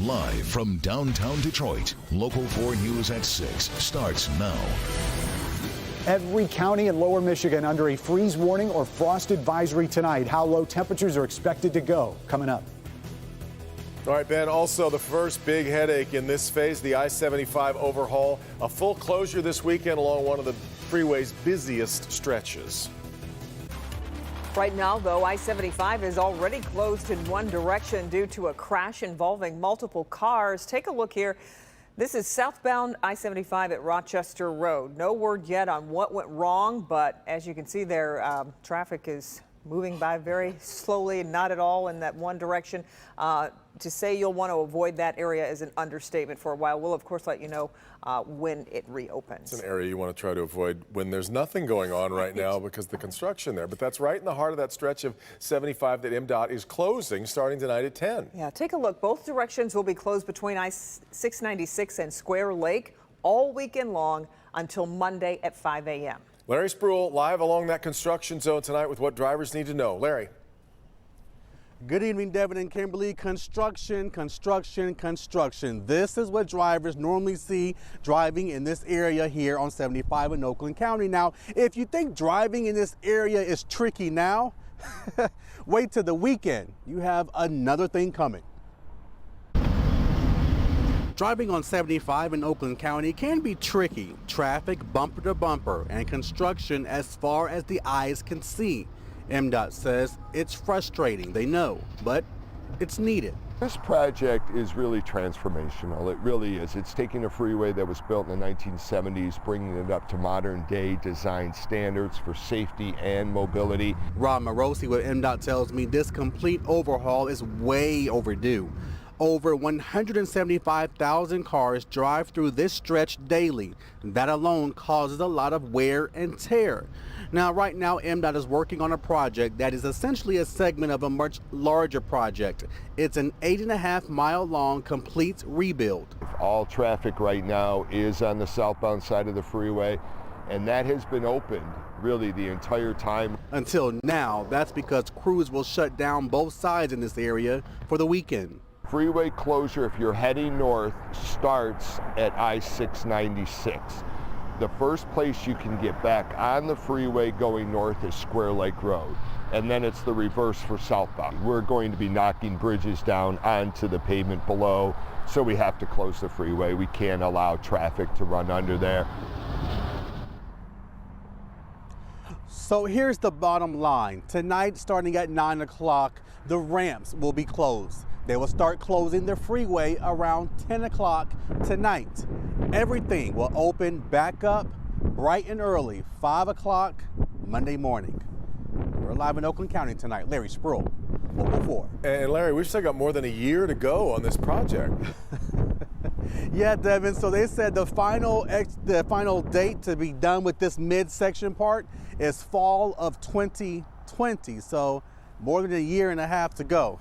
Live from downtown Detroit, Local 4 News at 6 starts now. Every county in lower Michigan under a freeze warning or frost advisory tonight. How low temperatures are expected to go. Coming up. All right, Ben, also the first big headache in this phase, the I-75 overhaul. A full closure this weekend along one of the freeway's busiest stretches. Right now, though, I-75 is already closed in one direction due to a crash involving multiple cars. Take a look here. This is southbound I-75 at Rochester Road. No word yet on what went wrong, but as you can see there, traffic is moving by very slowly, not at all in that one direction. To say you'll want to avoid that area is an understatement for a while. We'll, of course, let you know when it reopens. It's an area you want to try to avoid when there's nothing going on right now because of the construction there. But that's right in the heart of that stretch of 75 that MDOT is closing starting tonight at 10. Yeah, take a look. Both directions will be closed between I-696 and Square Lake all weekend long until Monday at 5 a.m. Larry Spruill live along that construction zone tonight with what drivers need to know. Larry. Good evening, Devin and Kimberly. Construction, construction, construction. This is what drivers normally see driving in this area here on 75 in Oakland County. Now, if you think driving in this area is tricky now, wait till the weekend. You have another thing coming. Driving on 75 in Oakland County can be tricky. Traffic bumper to bumper and construction as far as the eyes can see. MDOT says it's frustrating, they know, but it's needed. This project is really transformational. It really is. It's taking a freeway that was built in the 1970s, bringing it up to modern day design standards for safety and mobility. Rob Morosi with MDOT tells me this complete overhaul is way overdue. Over 175,000 cars drive through this stretch daily. That alone causes a lot of wear and tear. Now, right now, MDOT is working on a project that is essentially a segment of a much larger project. It's an 8.5-mile-long complete rebuild. All traffic right now is on the southbound side of the freeway, and that has been opened really the entire time. Until now, that's because crews will shut down both sides in this area for the weekend. Freeway closure, if you're heading north, starts at I-696. The first place you can get back on the freeway going north is Square Lake Road, and then it's the reverse for southbound. We're going to be knocking bridges down onto the pavement below, so we have to close the freeway. We can't allow traffic to run under there. So here's the bottom line. Tonight, starting at 9 o'clock, the ramps will be closed. They will start closing the freeway around 10 o'clock tonight. Everything will open back up bright and early, 5 o'clock Monday morning. We're live in Oakland County tonight. Larry Spruill, Local 4. And Larry, we've still got more than a year to go on this project. Yeah, Devin, so they said the final date to be done with this midsection part is fall of 2020. So more than a year and a half to go.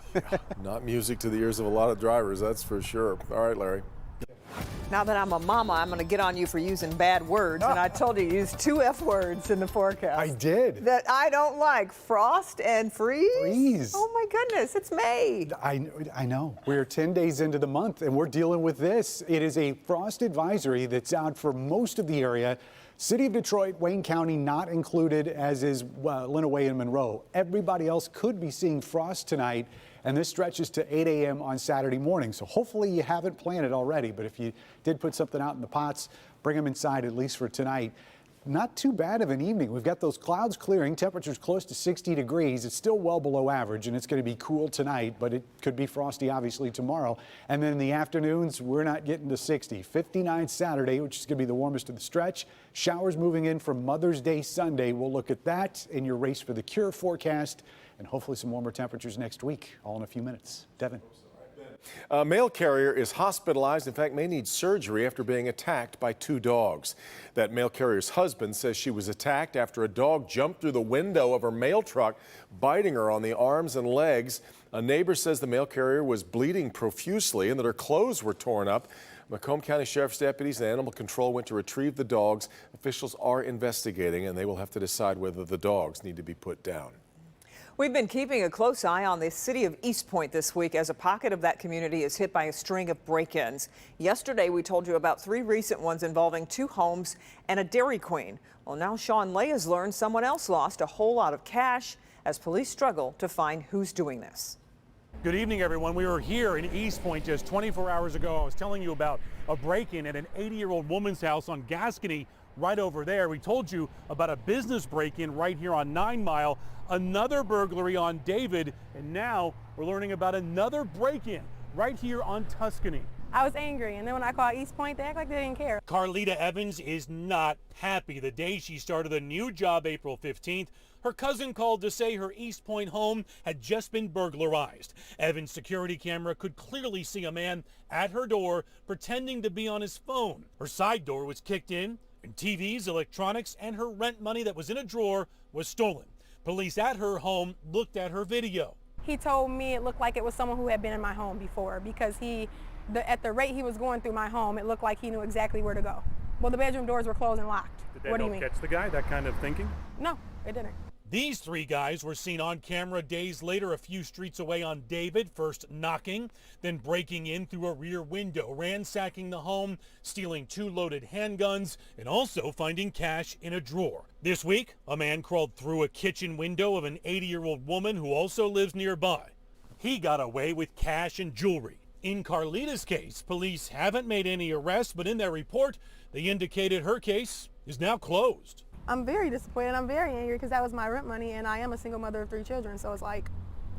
Not music to the ears of a lot of drivers, that's for sure. All right, Larry. Now that I'm a mama, I'm going to get on you for using bad words. And I told you to use 2 F words in the forecast. I did. That I don't like. Frost and freeze. Freeze. Oh, my goodness. It's May. I know. We're 10 days into the month, and we're dealing with this. It is a frost advisory that's out for most of the area. City of Detroit, Wayne County not included, as is Lenawee and Monroe. Everybody else could be seeing frost tonight, and this stretches to 8 a.m. on Saturday morning. So hopefully you haven't planted already, but if you did put something out in the pots, bring them inside at least for tonight. Not too bad of an evening. We've got those clouds clearing, temperatures close to 60 degrees. It's still well below average, and it's going to be cool tonight, but it could be frosty obviously tomorrow. And then in the afternoons, we're not getting to 60. 59 Saturday, which is going to be the warmest of the stretch. Showers moving in for Mother's Day Sunday. We'll look at that in your Race for the Cure forecast, and hopefully some warmer temperatures next week, all in a few minutes. Devin. A mail carrier is hospitalized, in fact, may need surgery after being attacked by 2 dogs. That mail carrier's husband says she was attacked after a dog jumped through the window of her mail truck, biting her on the arms and legs. A neighbor says the mail carrier was bleeding profusely and that her clothes were torn up. Macomb County Sheriff's deputies and animal control went to retrieve the dogs. Officials are investigating, and they will have to decide whether the dogs need to be put down. We've been keeping a close eye on the city of East Point this week as a pocket of that community is hit by a string of break-ins. Yesterday, we told you about 3 recent ones involving 2 homes and a Dairy Queen. Well, now Sean Lay has learned someone else lost a whole lot of cash as police struggle to find who's doing this. Good evening, everyone. We were here in East Point just 24 hours ago. I was telling you about a break-in at an 80-year-old woman's house on Gascony right over there. We told you about a business break-in right here on 9 Mile, another burglary on David, and now we're learning about another break-in right here on Tuscany. I was angry, and then when I called East Point, they act like they didn't care. Carlita Evans is not happy. The day she started a new job, April 15th, her cousin called to say her East Point home had just been burglarized. Evans' security camera could clearly see a man at her door pretending to be on his phone. Her side door was kicked in, and TVs, electronics, and her rent money that was in a drawer was stolen. Police at her home looked at her video. He told me it looked like it was someone who had been in my home before because at the rate he was going through my home, it looked like he knew exactly where to go. Well, the bedroom doors were closed and locked. Did What do they you mean? catch the guy, that kind of thinking? No, it didn't. These 3 guys were seen on camera days later a few streets away on David, first knocking, then breaking in through a rear window, ransacking the home, stealing 2 loaded handguns, and also finding cash in a drawer. This week, a man crawled through a kitchen window of an 80-year-old woman who also lives nearby. He got away with cash and jewelry. In Carlita's case, police haven't made any arrests, but in their report, they indicated her case is now closed. I'm very disappointed. I'm very angry because that was my rent money, and I am a single mother of 3 children. So it's like,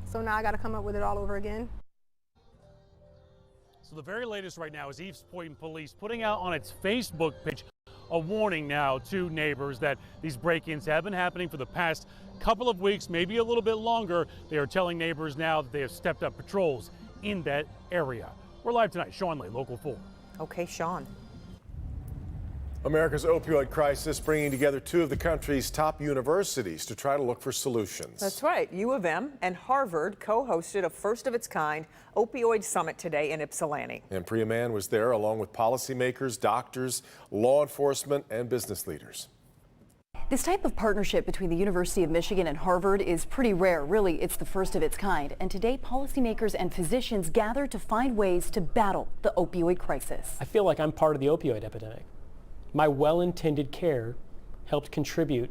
so now I got to come up with it all over again. So the very latest right now is East Point Police putting out on its Facebook page a warning now to neighbors that these break-ins have been happening for the past couple of weeks, maybe a little bit longer. They are telling neighbors now that they have stepped up patrols in that area. We're live tonight. Sean Lay, Local 4. Okay, Sean. America's opioid crisis bringing together 2 of the country's top universities to try to look for solutions. That's right. U of M and Harvard co-hosted a first-of-its-kind opioid summit today in Ypsilanti. And Priya Mann was there along with policymakers, doctors, law enforcement, and business leaders. This type of partnership between the University of Michigan and Harvard is pretty rare. Really, it's the first of its kind. And today, policymakers and physicians gather to find ways to battle the opioid crisis. I feel like I'm part of the opioid epidemic. My well-intended care helped contribute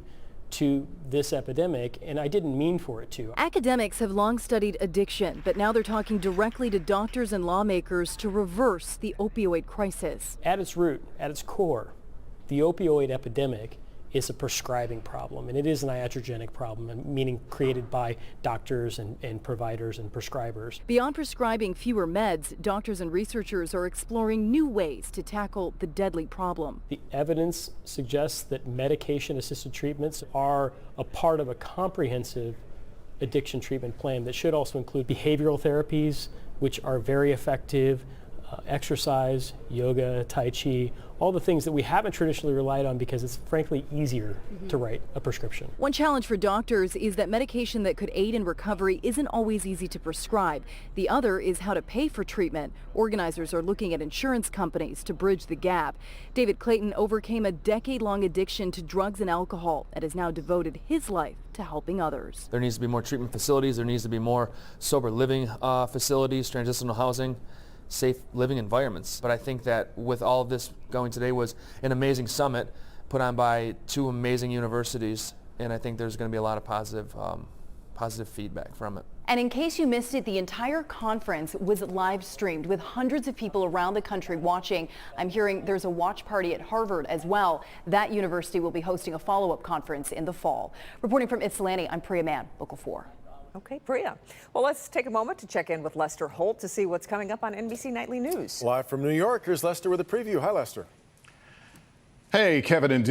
to this epidemic, and I didn't mean for it to. Academics have long studied addiction, but now they're talking directly to doctors and lawmakers to reverse the opioid crisis. At its root, at its core, the opioid epidemic is a prescribing problem, and it is an iatrogenic problem, meaning created by doctors and providers and prescribers. Beyond prescribing fewer meds, doctors and researchers are exploring new ways to tackle the deadly problem. The evidence suggests that medication-assisted treatments are a part of a comprehensive addiction treatment plan that should also include behavioral therapies, which are very effective, exercise, yoga, tai chi, all the things that we haven't traditionally relied on because it's frankly easier to write a prescription. One challenge for doctors is that medication that could aid in recovery isn't always easy to prescribe. The other is how to pay for treatment. Organizers are looking at insurance companies to bridge the gap. David Clayton overcame a decade-long addiction to drugs and alcohol and has now devoted his life to helping others. There needs to be more treatment facilities. There needs to be more sober living facilities, transitional housing, safe living environments. But I think that with all of this going today was an amazing summit put on by 2 amazing universities, and I think there's going to be a lot of positive feedback from it. And in case you missed it, the entire conference was live streamed with hundreds of people around the country watching. I'm hearing there's a watch party at Harvard as well. That university will be hosting a follow-up conference in the fall. Reporting from Ypsilanti, I'm Priya Mann, Local 4. Okay, Priya. Well, let's take a moment to check in with Lester Holt to see what's coming up on NBC Nightly News. Live from New York, here's Lester with a preview. Hi, Lester. Hey, Devin and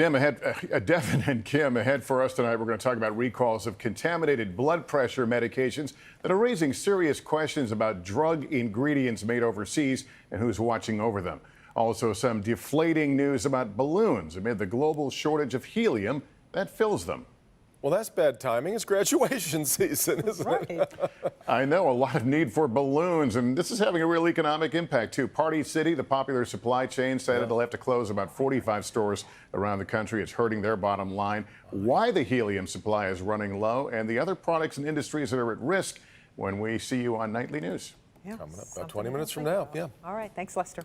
Kim ahead for us tonight. We're going to talk about recalls of contaminated blood pressure medications that are raising serious questions about drug ingredients made overseas and who's watching over them. Also, some deflating news about balloons amid the global shortage of helium that fills them. Well, that's bad timing. It's graduation season, isn't it? I know, a lot of need for balloons, and this is having a real economic impact, too. Party City, the popular supply chain, said it'll have to close about 45 stores around the country. It's hurting their bottom line. Why the helium supply is running low and the other products and industries that are at risk when we see you on Nightly News. Yeah, Coming up about 20 minutes from now. Yeah. All right. Thanks, Lester.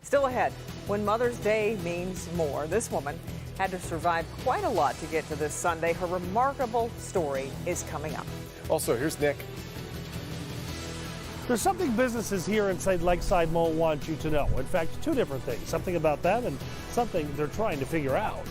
Still ahead, when Mother's Day means more, this woman had to survive quite a lot to get to this Sunday. Her remarkable story is coming up. Also, here's Nick. There's something businesses here inside Lakeside Mall want you to know. In fact, two different things. Something about them and something they're trying to figure out.